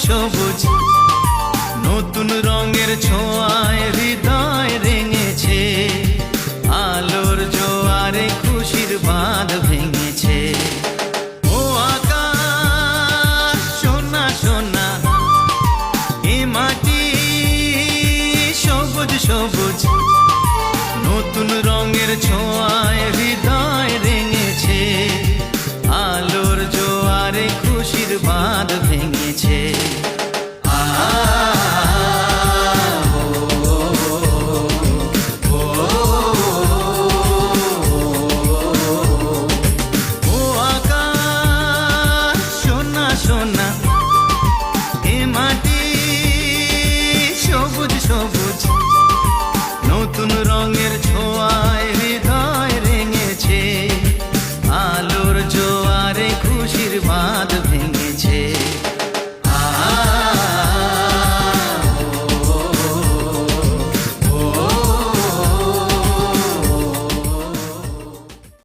সবুজ নতুন রঙের ছোঁয়ায় হৃদয় রেঙেছে, আলোর জোয়ারে খুশির বাঁধ ভেঙেছে। ও আকাশ সোনা সোনা, এ মাটি সবুজ সবুজ নতুন রঙের ছোঁয়ায় হৃদয় রেঙেছে, আলোর জোয়ারে খুশির বাঁধ ভেঙেছে। ও আকাশ সোনা সোনা, এ মাটি সবুজ সবুজ নতুন রঙের ছোঁয়ায় হৃদয় রেঙেছে, আলোর জোয়ারে খুশির বাঁধ ভেঙেছে।